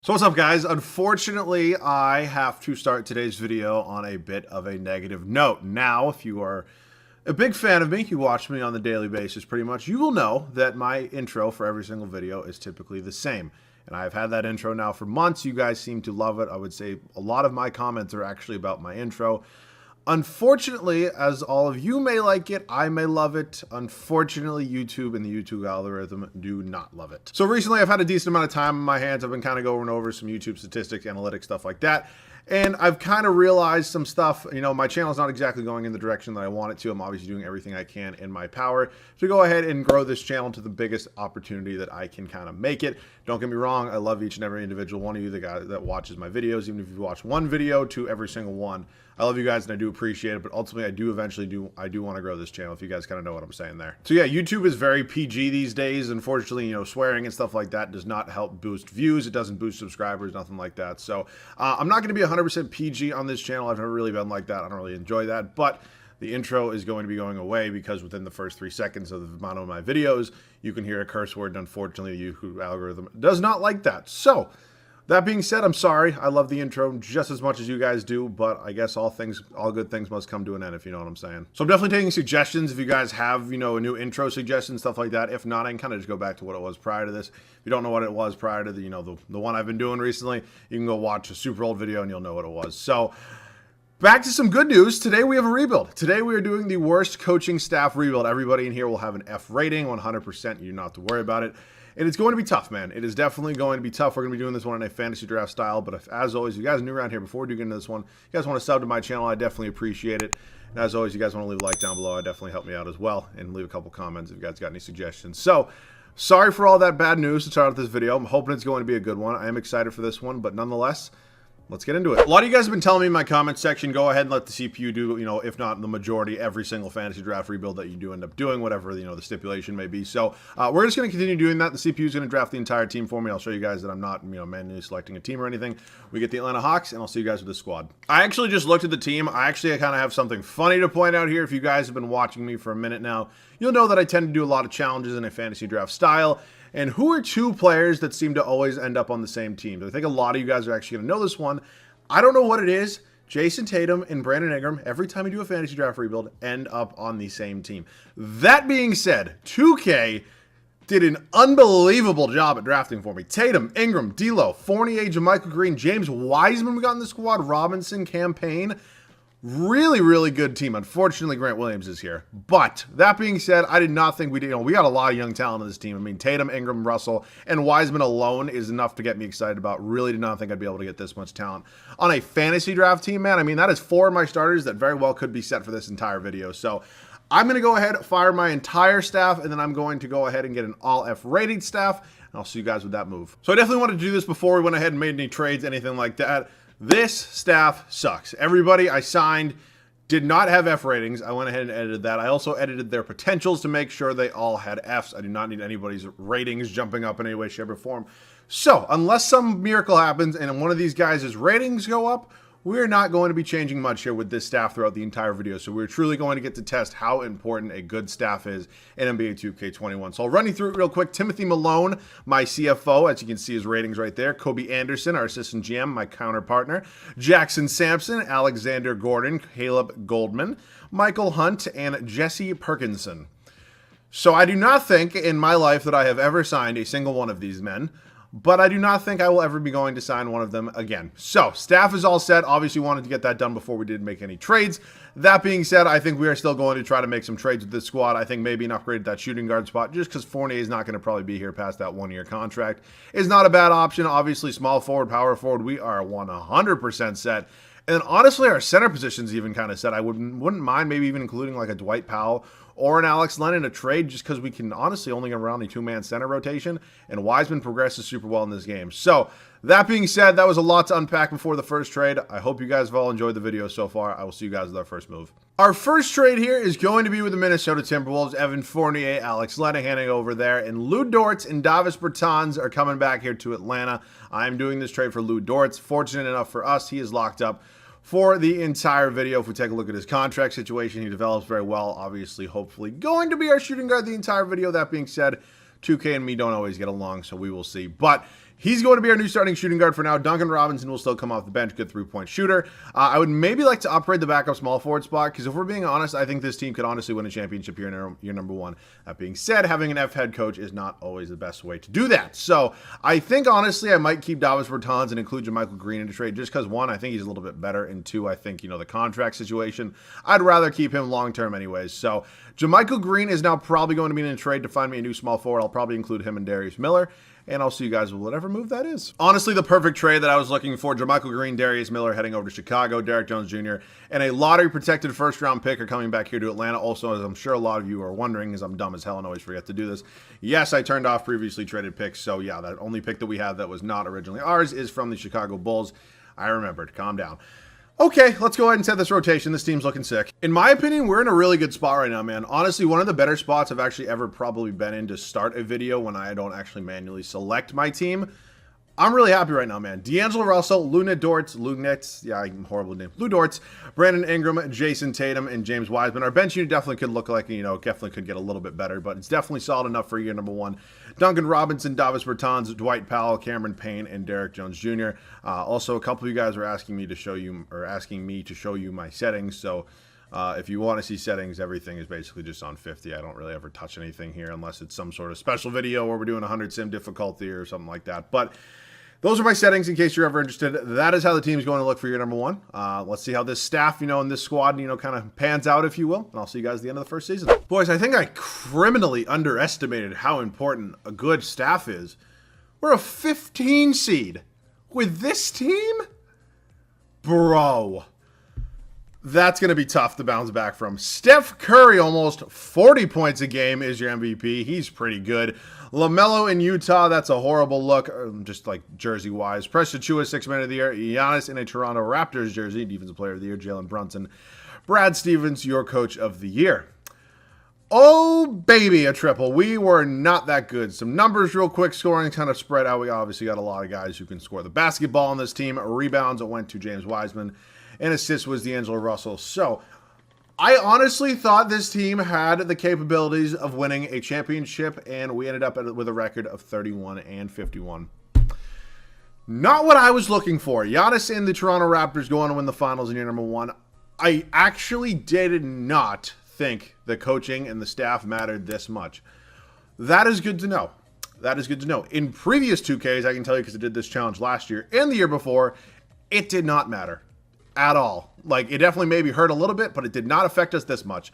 So what's up, guys? Unfortunately, I have to start today's video on a bit of a negative note. Now, if you are a big fan of me, you watch me on the daily basis pretty much, you will know that my intro for every single video is typically the same. And I've had that intro now for months. You guys seem to love it. I would say a lot of my comments are actually about my intro. Unfortunately, as all of you may like it, I may love it. Unfortunately, YouTube and the YouTube algorithm do not love it. So recently, I've had a decent amount of time in my hands. I've been kind of going over some YouTube statistics, analytics, stuff like that. And I've kind of realized some stuff. You know, my channel is not exactly going in the direction that I want it to. I'm obviously doing everything I can in my power to go ahead and grow this channel to the biggest opportunity that I can kind of make it. Don't get me wrong. I love each and every individual one of you, the guy that watches my videos. Even if you watch one video to every single one, I love you guys and I do appreciate it. But ultimately, I do want to grow this channel, if you guys kind of know what I'm saying there. So yeah, YouTube is very PG these days. Unfortunately, you know, swearing and stuff like that does not help boost views. It doesn't boost subscribers, nothing like that. So I'm not going to be 100% PG on this channel. I've never really been like that. I don't really enjoy that. But the intro is going to be going away because within the first 3 seconds of the amount of my videos, you can hear a curse word. And unfortunately, the YouTube algorithm does not like that. So that being said, I'm sorry. I love the intro just as much as you guys do, but I guess all good things must come to an end, if you know what I'm saying. So I'm definitely taking suggestions. If you guys have, you know, a new intro suggestion, stuff like that. If not, I can kind of just go back to what it was prior to this. If you don't know what it was prior to the, you know, the one I've been doing recently, you can go watch a super old video and you'll know what it was. So back to some good news. Today we have a rebuild. Today we are doing the worst coaching staff rebuild. Everybody in here will have an F rating, 100%. You don't have to worry about it. And it's going to be tough, man. It is definitely going to be tough. We're going to be doing this one in a fantasy draft style. But as always, if you guys are new around here, before we do get into this one, you guys want to sub to my channel, I definitely appreciate it. And as always, you guys want to leave a like down below, I definitely help me out as well. And leave a couple comments if you guys got any suggestions. So, sorry for all that bad news to start out this video. I'm hoping it's going to be a good one. I am excited for this one, but nonetheless, let's get into it. A lot of you guys have been telling me in my comment section, go ahead and let the CPU do, you know, if not the majority, every single fantasy draft rebuild that you do end up doing, whatever, you know, the stipulation may be. So we're just going to continue doing that. The CPU is going to draft the entire team for me. I'll show you guys that I'm not, you know, manually selecting a team or anything. We get the Atlanta Hawks, and I'll see you guys with the squad. I actually just looked at the team. I kind of have something funny to point out here. If you guys have been watching me for a minute now, you'll know that I tend to do a lot of challenges in a fantasy draft style. And who are two players that seem to always end up on the same team? I think a lot of you guys are actually going to know this one. I don't know what it is. Jason Tatum and Brandon Ingram, every time you do a fantasy draft rebuild, end up on the same team. That being said, 2K did an unbelievable job at drafting for me. Tatum, Ingram, D'Lo, Fournier, JaMychal Green, James Wiseman we got in the squad, Robinson, Campaign. Really, really good team. Unfortunately, Grant Williams is here. But that being said, I did not think we did. You know, we got a lot of young talent on this team. I mean, Tatum, Ingram, Russell, and Wiseman alone is enough to get me excited about. Really did not think I'd be able to get this much talent on a fantasy draft team, man. I mean, that is 4 of my starters that very well could be set for this entire video. So I'm going to go ahead, fire my entire staff, and then I'm going to go ahead and get an all F rated staff. And I'll see you guys with that move. So I definitely wanted to do this before we went ahead and made any trades, anything like that. This staff sucks. Everybody I signed did not have F ratings. I went ahead and edited that. I also edited their potentials to make sure they all had Fs. I do not need anybody's ratings jumping up in any way, shape, or form. So, unless some miracle happens and one of these guys' ratings go up, we're not going to be changing much here with this staff throughout the entire video. So we're truly going to get to test how important a good staff is in NBA 2K21. So I'll run you through it real quick. Timothy Malone, my CFO, as you can see his ratings right there. Kobe Anderson, our assistant GM, my counterpartner. Jackson Sampson, Alexander Gordon, Caleb Goldman, Michael Hunt, and Jesse Perkinson. So I do not think in my life that I have ever signed a single one of these men, but I do not think I will ever be going to sign one of them again. So, staff is all set. Obviously, wanted to get that done before we did make any trades. That being said, I think we are still going to try to make some trades with this squad. I think maybe an upgrade at that shooting guard spot, just because Fournier is not going to probably be here past that 1-year contract, is not a bad option. Obviously, small forward, power forward, we are 100% set. And then, honestly, our center position's even kind of set. I wouldn't mind maybe even including like a Dwight Powell or an Alex Len in a trade, just because we can honestly only get around the 2-man center rotation, and Wiseman progresses super well in this game. So, that being said, that was a lot to unpack before the first trade. I hope you guys have all enjoyed the video so far. I will see you guys with our first move. Our first trade here is going to be with the Minnesota Timberwolves. Evan Fournier, Alex Len handing over there, and Lou Dortz and Davis Bertans are coming back here to Atlanta. I'm doing this trade for Lou Dortz. Fortunate enough for us, he is locked up for the entire video. If we take a look at his contract situation, he develops very well. Obviously, hopefully going to be our shooting guard the entire video. That being said, 2K and me don't always get along, so we will see. But He's going to be our new starting shooting guard for now. Duncan Robinson will still come off the bench, good three-point shooter. I would maybe like to upgrade the backup small forward spot, because if we're being honest, I think this team could honestly win a championship year number one. That being said, having an F head coach is not always the best way to do that. So I think, honestly, I might keep Davis Bertans and include JaMychal Green in the trade, just because, one, I think he's a little bit better, and two, I think, the contract situation, I'd rather keep him long-term anyways. So JaMychal Green is now probably going to be in a trade to find me a new small forward. I'll probably include him and Darius Miller. And I'll see you guys with whatever move that is. Honestly, the perfect trade that I was looking for: JaMychal Green, Darius Miller heading over to Chicago, Derek Jones Jr., and a lottery-protected first-round pick are coming back here to Atlanta. Also, as I'm sure a lot of you are wondering, because I'm dumb as hell and always forget to do this, yes, I turned off previously traded picks. So yeah, that only pick that we have that was not originally ours is from the Chicago Bulls. I remembered. Calm down. Okay, let's go ahead and set this rotation. This team's looking sick. In my opinion, we're in a really good spot right now, man. Honestly, one of the better spots I've actually ever probably been in to start a video when I don't actually manually select my team. I'm really happy right now, man. D'Angelo Russell, Lou Dortz, yeah, horrible name. Lou Dortz, Brandon Ingram, Jason Tatum, and James Wiseman. Our bench unit definitely could look like, definitely could get a little bit better, but it's definitely solid enough for year number one. Duncan Robinson, Davis Bertans, Dwight Powell, Cameron Payne, and Derek Jones Jr. Also, a couple of you guys were asking me to show you my settings. So if you want to see settings, everything is basically just on 50. I don't really ever touch anything here unless it's some sort of special video where we're doing 100 sim difficulty or something like that. But those are my settings in case you're ever interested. That is how the team's going to look for year number one. Let's see how this staff, and this squad, kind of pans out, if you will. And I'll see you guys at the end of the first season. Boys, I think I criminally underestimated how important a good staff is. We're a 15 seed with this team? Bro. That's going to be tough to bounce back from. Steph Curry, almost 40 points a game, is your MVP. He's pretty good. LaMelo in Utah, that's a horrible look, just like jersey-wise. Precious Achiuwa, 6th Man of the Year. Giannis in a Toronto Raptors jersey, Defensive Player of the Year. Jalen Brunson. Brad Stevens, your Coach of the Year. Oh, baby, a triple. We were not that good. Some numbers real quick. Scoring kind of spread out. We obviously got a lot of guys who can score the basketball on this team. Rebounds, it went to James Wiseman. And assists was D'Angelo Russell. So I honestly thought this team had the capabilities of winning a championship, and we ended up with a record of 31-51. Not what I was looking for. Giannis and the Toronto Raptors go on to win the finals in year number one. I actually did not think the coaching and the staff mattered this much. That is good to know. That is good to know. In previous 2Ks, I can tell you because I did this challenge last year and the year before, it did not matter at all. Like, it definitely maybe hurt a little bit, but it did not affect us this much.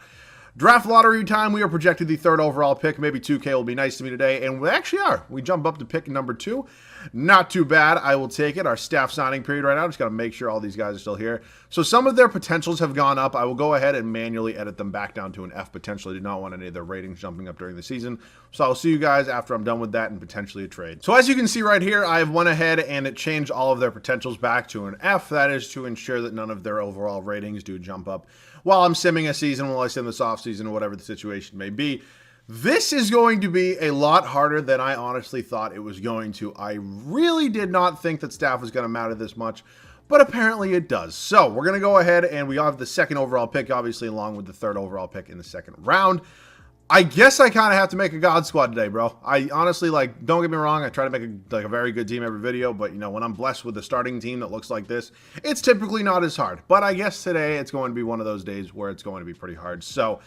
Draft lottery time, we are projected the 3rd overall pick. Maybe 2K will be nice to me today, and we actually are. We jump up to pick number 2. Not too bad. I will take it. Our staff signing period right now. Just got to make sure all these guys are still here. So some of their potentials have gone up. I will go ahead and manually edit them back down to an F potential. I do not want any of their ratings jumping up during the season. So I'll see you guys after I'm done with that and potentially a trade. So as you can see right here, I have went ahead and it changed all of their potentials back to an F. That is to ensure that none of their overall ratings do jump up while I'm simming a season, while I sim this off season, or whatever the situation may be. This is going to be a lot harder than I honestly thought it was going to. I really did not think that staff was going to matter this much, but apparently it does. So we're going to go ahead and we have the 2nd overall pick, obviously, along with the 3rd overall pick in the 2nd round. I guess I kind of have to make a God squad today, bro. I honestly, don't get me wrong, I try to make a very good team every video, but, when I'm blessed with a starting team that looks like this, it's typically not as hard. But I guess today it's going to be one of those days where it's going to be pretty hard. So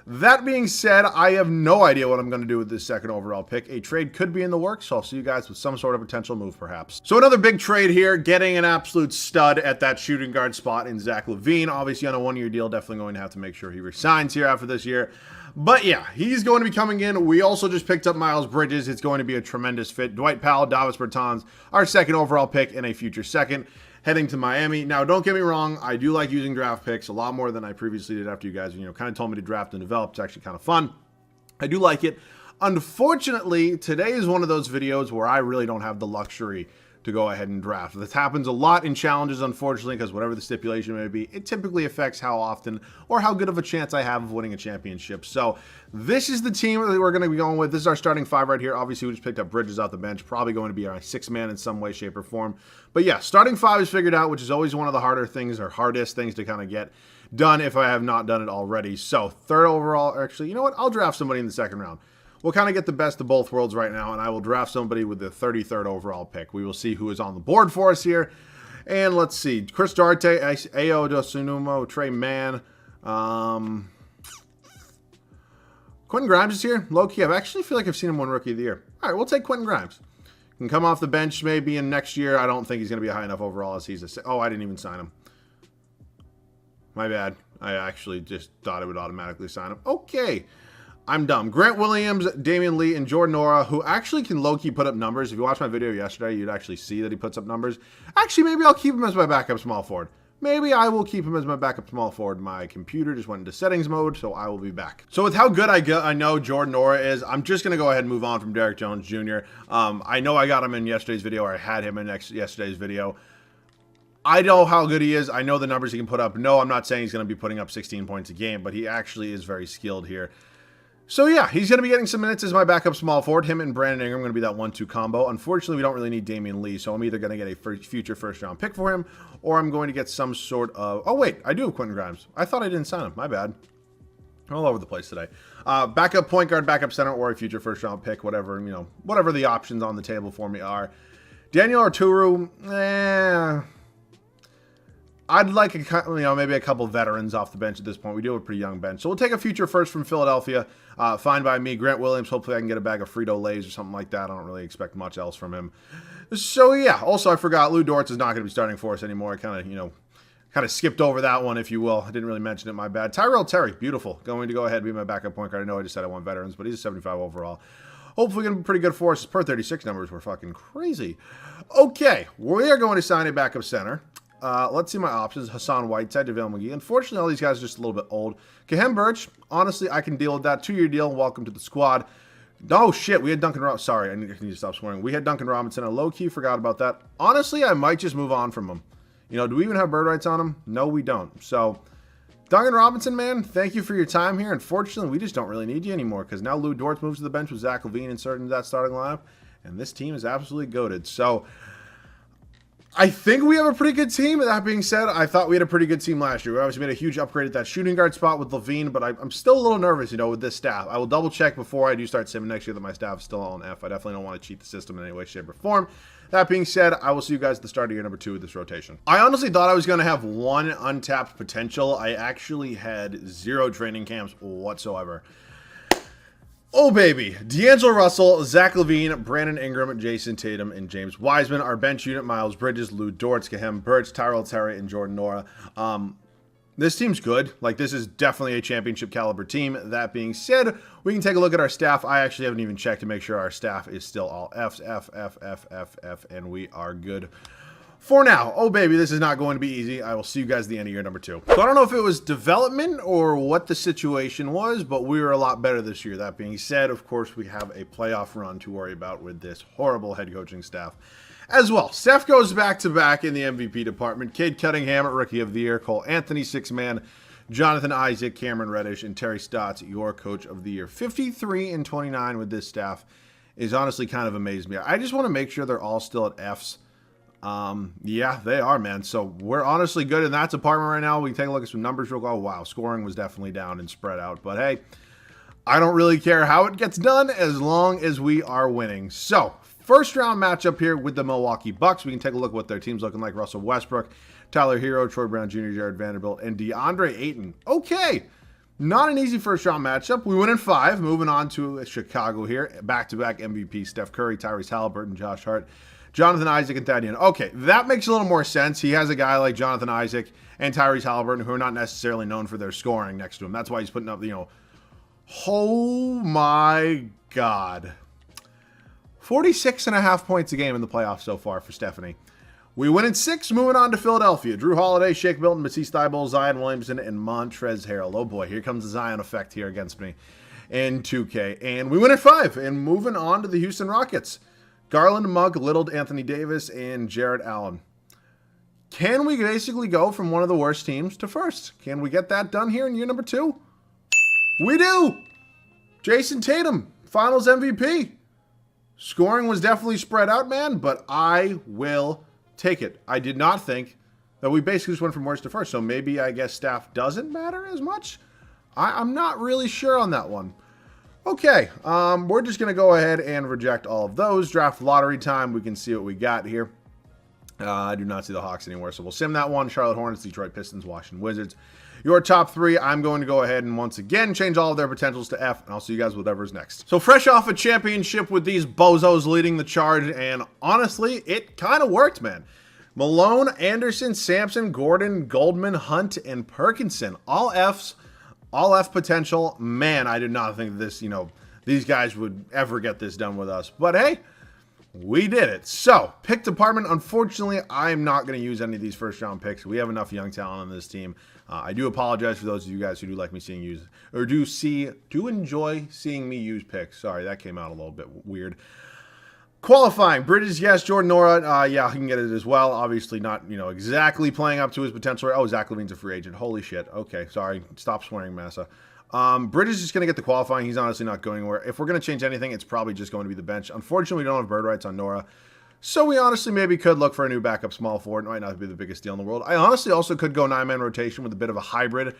that being said, I have no idea what I'm going to do with this 2nd overall pick. A trade could be in the works, so I'll see you guys with some sort of potential move, perhaps. So another big trade here, getting an absolute stud at that shooting guard spot in Zach LaVine. Obviously on a 1-year deal, definitely going to have to make sure he resigns here after this year. But yeah, he's going to be coming in. We also just picked up Miles Bridges. It's going to be a tremendous fit. Dwight Powell, Davis Bertans, our 2nd overall pick and a future 2nd. Heading to Miami. Now, don't get me wrong, I do like using draft picks a lot more than I previously did after you guys, kind of told me to draft and develop. It's actually kind of fun. I do like it. Unfortunately, today is one of those videos where I really don't have the luxury to go ahead and draft. This happens a lot in challenges, unfortunately, because whatever the stipulation may be, it typically affects how often or how good of a chance I have of winning a championship. So this is the team that we're going to be going with. This is our starting 5 right here. Obviously, we just picked up Bridges off the bench, probably going to be our 6th man in some way, shape, or form. But yeah, starting 5 is figured out, which is always one of the harder things or hardest things to kind of get done if I have not done it already. So 3rd overall, actually, you know what? I'll draft somebody in the 2nd round. we'll kind of get the best of both worlds right now, and I will draft somebody with the 33rd overall pick. We will see who is on the board for us here. And let's see. Chris Duarte, Ayo Dosunumo, Trey Mann. Quentin Grimes is here. Low-key, I actually feel like I've seen him win Rookie of the Year. All right, we'll take Quentin Grimes. Can come off the bench maybe in next year. I don't think he's going to be high enough overall as he's a... Oh, I didn't even sign him. My bad. I actually just thought it would automatically sign him. Okay. I'm dumb. Grant Williams, Damian Lee, and Jordan Nora, who actually can low-key put up numbers. If you watched my video yesterday, you'd actually see that he puts up numbers. Actually, maybe I'll keep him as my backup small forward. Maybe I will keep him as my backup small forward. My computer just went into settings mode, so I will be back. So with how good I know Jordan Nora is, I'm just going to go ahead and move on from Derek Jones Jr. I know I got him in yesterday's video, or I had him in yesterday's video. I know how good he is. I know the numbers he can put up. No, I'm not saying he's going to be putting up 16 points a game, but he actually is very skilled here. So yeah, he's going to be getting some minutes as my backup small forward. Him and Brandon Ingram are going to be that 1-2 combo. Unfortunately, we don't really need Damian Lee, so I'm either going to get a future first-round pick for him, or I'm going to get some sort of... Oh, wait, I do have Quentin Grimes. I thought I didn't sign him. My bad. I'm all over the place today. Backup point guard, backup center, or a future first-round pick, whatever, you know, whatever the options on the table for me are. Daniel Arturu, I'd like maybe a couple veterans off the bench at this point. We do have a pretty young bench. So we'll take a future first from Philadelphia. Fine by me. Grant Williams, hopefully I can get a bag of Frito-Lays or something like that. I don't really expect much else from him. So yeah, also I forgot Lou Dortz is not going to be starting for us anymore. I kind of skipped over that one, if you will. I didn't really mention it, my bad. Tyrell Terry, beautiful. Going to go ahead and be my backup point guard. I know I just said I want veterans, but he's a 75 overall. Hopefully going to be pretty good for us. Per 36 numbers were fucking crazy. Okay, we are going to sign a backup center. Let's see my options. Hassan Whiteside, JaVale McGee. Unfortunately, all these guys are just a little bit old. Kahem Birch, honestly, I can deal with that. 2-year deal. Welcome to the squad. Oh, shit. We had Duncan Robinson. Sorry, I need to stop swearing. We had Duncan Robinson. I low-key forgot about that. Honestly, I might just move on from him. You know, do we even have bird rights on him? No, we don't. So, Duncan Robinson, man, thank you for your time here. Unfortunately, we just don't really need you anymore because now Lou Dortz moves to the bench with Zach LaVine inserted into that starting lineup, and this team is absolutely goated. So, I think we have a pretty good team. That being said, I thought we had a pretty good team last year. We obviously made a huge upgrade at that shooting guard spot with LaVine, but I'm still a little nervous, you know, with this staff. I will double check before I do start simming next year that my staff is still on F. I definitely don't want to cheat the system in any way, shape, or form. That being said, I will see you guys at the start of year number 2 of this rotation. I honestly thought I was going to have one untapped potential. I actually had 0 training camps whatsoever. Oh, baby. D'Angelo Russell, Zach LaVine, Brandon Ingram, Jason Tatum, and James Wiseman. Our bench unit, Miles Bridges, Lou Dortz, Kahem Birch, Tyrell Terry, and Jordan Nora. This team's good. Like, this is definitely a championship caliber team. That being said, we can take a look at our staff. I actually haven't even checked to make sure our staff is still all Fs, F, F, F, F, F, and we are good for now. Oh, baby, this is not going to be easy. I will see you guys at the end of year number 2. So I don't know if it was development or what the situation was, but we were a lot better this year. That being said, of course, we have a playoff run to worry about with this horrible head coaching staff as well. Steph goes back-to-back in the MVP department. Cade Cunningham, Rookie of the Year. Cole Anthony, 6th man. Jonathan Isaac, Cameron Reddish, and Terry Stotts, your Coach of the Year. 53 and 29 with this staff is honestly kind of amazed me. I just want to make sure they're all still at Fs. Yeah, they are, man. So we're honestly good in that department right now. We can take a look at some numbers real quick. Oh, wow. Scoring was definitely down and spread out. But hey, I don't really care how it gets done as long as we are winning. So first round matchup here with the Milwaukee Bucks. We can take a look at what their team's looking like. Russell Westbrook, Tyler Hero, Troy Brown Jr., Jared Vanderbilt, and DeAndre Ayton. Okay. Not an easy first round matchup. We win in 5. Moving on to Chicago here. Back-to-back MVP Steph Curry, Tyrese Halliburton, Josh Hart, Jonathan Isaac, and Thad Young. Okay, that makes a little more sense. He has a guy like Jonathan Isaac and Tyrese Halliburton who are not necessarily known for their scoring next to him. That's why he's putting up, you know, oh my God. 46.5 points a game in the playoffs so far for Stephanie. We win in 6, moving on to Philadelphia. Drew Holiday, Shake Milton, Matisse Thybulle, Zion Williamson, and Montrezl Harrell. Oh boy, here comes the Zion effect here against me in 2K. And we win at 5, and moving on to the Houston Rockets. Garland, Mugg, Little, Anthony Davis, and Jared Allen. Can we basically go from one of the worst teams to first? Can we get that done here in year number 2? We do! Jason Tatum, Finals MVP. Scoring was definitely spread out, man, but I will take it. I did not think that we basically just went from worst to first, so maybe I guess staff doesn't matter as much? I'm not really sure on that one. Okay, we're just going to go ahead and reject all of those. Draft lottery time. We can see what we got here. I do not see the Hawks anywhere, so we'll sim that one. Charlotte Hornets, Detroit Pistons, Washington Wizards. Your top three, I'm going to go ahead and once again change all of their potentials to F, and I'll see you guys with whatever's next. So fresh off a championship with these bozos leading the charge, and honestly, it kind of worked, man. Malone, Anderson, Sampson, Gordon, Goldman, Hunt, and Perkinson. All Fs, all F potential. Man, I did not think this, these guys would ever get this done with us. But hey, we did it. So, pick department. Unfortunately, I'm not going to use any of these first-round picks. We have enough young talent on this team. I do apologize for those of you guys who do like me seeing use, or do enjoy seeing me use picks. Sorry, that came out a little bit weird. Qualifying. Bridges, yes. Jordan Nora, yeah, he can get it as well. Obviously not, exactly playing up to his potential. Oh, Zach LaVine's a free agent. Holy shit. Okay, sorry. Stop swearing, Massa. Bridges is going to get the qualifying. He's honestly not going anywhere. If we're going to change anything, it's probably just going to be the bench. Unfortunately, we don't have bird rights on Nora. So we honestly maybe could look for a new backup small forward. It might not be the biggest deal in the world. I honestly also could go 9-man rotation with a bit of a hybrid.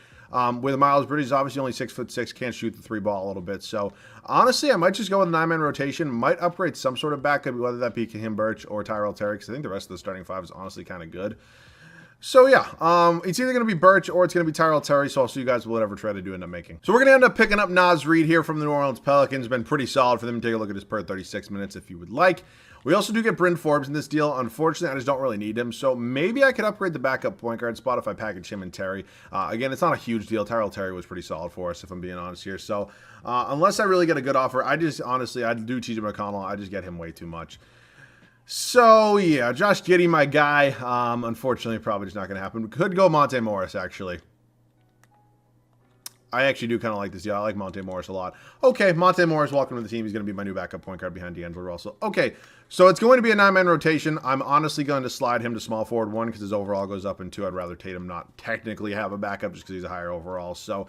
With Miles Bridges, obviously only 6'6", can't shoot the 3-ball a little bit. So honestly, I might just go with a 9-man rotation. Might upgrade some sort of backup, whether that be Kahim Birch or Tyrell Terry, because I think the rest of the starting five is honestly kind of good. So yeah, it's either going to be Birch or it's going to be Tyrell Terry, so I'll see you guys with whatever trade I do end up making. So we're going to end up picking up Naz Reid here from the New Orleans Pelicans. Been pretty solid for them. Take a look at his per 36 minutes if you would like. We also do get Bryn Forbes in this deal. Unfortunately, I just don't really need him, so maybe I could upgrade the backup point guard spot if I package him and Terry. Again, it's not a huge deal. Tyrell Terry was pretty solid for us, if I'm being honest here. So unless I really get a good offer, I do TJ McConnell. I just get him way too much. So, yeah, Josh Giddey, my guy. Unfortunately, probably just not going to happen. Could go Monte Morris, actually. I actually do kind of like this deal. I like Monte Morris a lot. Okay, Monte Morris, welcome to the team. He's going to be my new backup point guard behind D'Angelo Russell. Okay, so it's going to be a 9-man rotation. I'm honestly going to slide him to small forward 1 because his overall goes up, and 2, I'd rather Tatum not technically have a backup just because he's a higher overall. So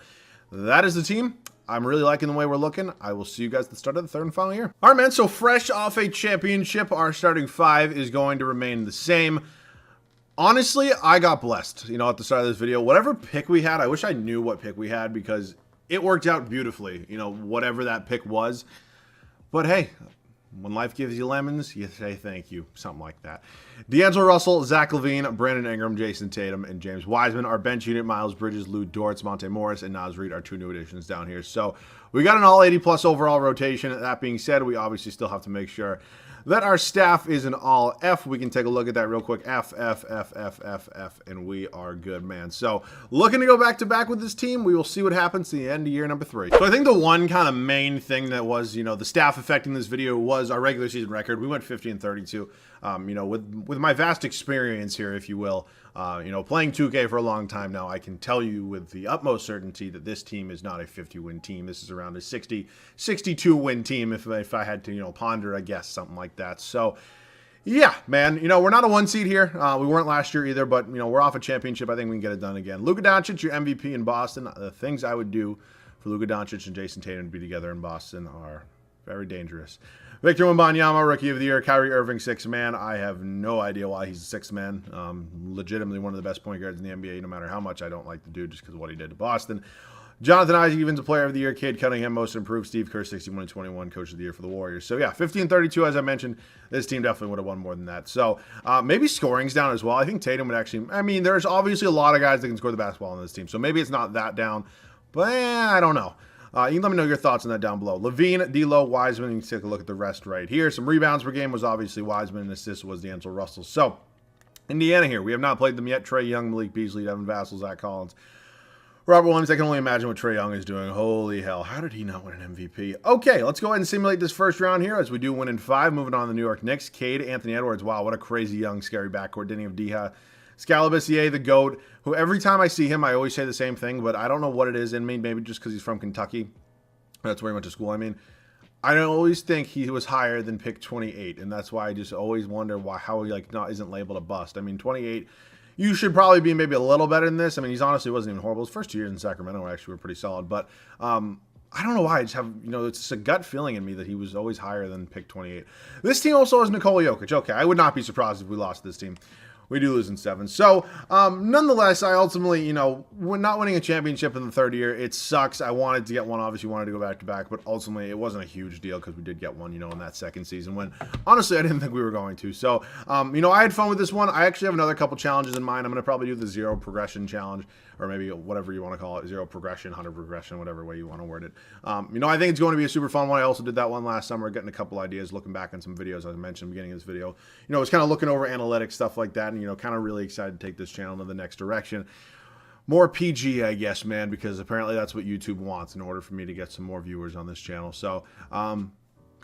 that is the team. I'm really liking the way we're looking. I will see you guys at the start of the third and final year. All right, man, so fresh off a championship, our starting 5 is going to remain the same. Honestly, I got blessed, at the start of this video. Whatever pick we had, I wish I knew what pick we had because it worked out beautifully, whatever that pick was. But hey, when life gives you lemons, you say thank you, something like that. D'Angelo Russell, Zach LaVine, Brandon Ingram, Jason Tatum, and James Wiseman. Our bench unit, Miles Bridges, Lou Dortz, Monte Morris, and Naz Reid are 2 new additions down here. So we got an all 80+ overall rotation. That being said, we obviously still have to make sure that our staff is an all F. We can take a look at that real quick. F, F, F, F, F, F, and we are good, man. So looking to go back-to-back with this team. We will see what happens to the end of year number 3. So I think the one kind of main thing that was, the staff affecting this video was our regular season record. We went 50-32. With my vast experience here, if you will, playing 2K for a long time now, I can tell you with the utmost certainty that this team is not a 50-win team. This is around a 62-win team if I had to, ponder, I guess, something like that. So, yeah, man, we're not a 1 seed here. We weren't last year either, but, we're off a championship. I think we can get it done again. Luka Doncic, your MVP in Boston. The things I would do for Luka Doncic and Jason Tatum to be together in Boston are very dangerous. Victor Wembanyama, Rookie of the Year. Kyrie Irving, 6th man. I have no idea why he's a 6th man. Legitimately one of the best point guards in the NBA, no matter how much I don't like the dude just because of what he did to Boston. Jonathan Isaac, Evans, a Player of the Year. Cade Cunningham, Most Improved. Steve Kerr, 61-21, Coach of the Year for the Warriors. So, yeah, 50-32, as I mentioned. This team definitely would have won more than that. So, maybe scoring's down as well. I think Tatum would actually... there's obviously a lot of guys that can score the basketball on this team. So, maybe it's not that down. But, I don't know. You can let me know your thoughts on that down below. LaVine, D'Lo, Wiseman. You can take a look at the rest right here. Some rebounds per game was obviously Wiseman, and assists was D'Angelo Russell. So, Indiana here. We have not played them yet. Trae Young, Malik Beasley, Devin Vassell, Zach Collins, Robert Williams. I can only imagine what Trae Young is doing. Holy hell. How did he not win an MVP? Okay, let's go ahead and simulate this first round here as we do win in 5. Moving on to the New York Knicks. Cade, Anthony Edwards. Wow, what a crazy young, scary backcourt. Didn't have Diha. Scalabissier, the GOAT, who every time I see him, I always say the same thing, but I don't know what it is in me. Maybe just because he's from Kentucky. That's where he went to school. I always think he was higher than pick 28, and that's why I just always wonder how he isn't labeled a bust. 28, you should probably be maybe a little better than this. He's honestly wasn't even horrible. His first 2 years in Sacramento actually were pretty solid, but I don't know why. I just have, it's just a gut feeling in me that he was always higher than pick 28. This team also has Nikola Jokic. Okay, I would not be surprised if we lost this team. we do lose in 7. So, nonetheless, I ultimately, you know, when not winning a championship in the third year, it sucks. I wanted to get one, obviously wanted to go back-to-back, but ultimately it wasn't a huge deal because we did get one, you know, in that second season when, honestly, I didn't think we were going to. So, you know, I had fun with this one. I actually have another couple challenges in mind. I'm going to probably do the 0 progression challenge, or maybe whatever you want to call it, 0 progression, 100 progression, whatever way you want to word it. You know, I think it's going to be a super fun one. I also did that one last summer, getting a couple ideas, looking back on some videos, as I mentioned at the beginning of this video. You know, it's kind of looking over analytics, stuff like that, and, you know, kind of really excited to take this channel in the next direction. More PG, I guess, man, because apparently that's what YouTube wants in order for me to get some more viewers on this channel. So,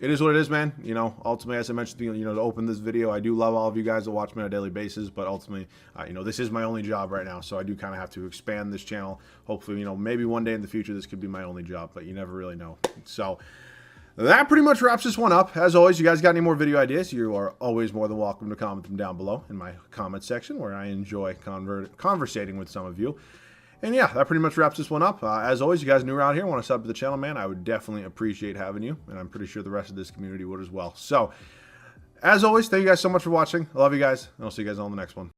it is what it is, man. You know, ultimately, as I mentioned, you know, to open this video, I do love all of you guys that watch me on a daily basis, but ultimately, you know, this is my only job right now, so I do kind of have to expand this channel. Hopefully, you know, maybe one day in the future, this could be my only job, but you never really know. So, that pretty much wraps this one up. As always, you guys got any more video ideas, you are always more than welcome to comment them down below in my comment section, where I enjoy conversating with some of you. And yeah, that pretty much wraps this one up. As always, you guys new around here, want to sub to the channel, man, I would definitely appreciate having you, and I'm pretty sure the rest of this community would as well. So, as always, thank you guys so much for watching. I love you guys, and I'll see you guys on the next one.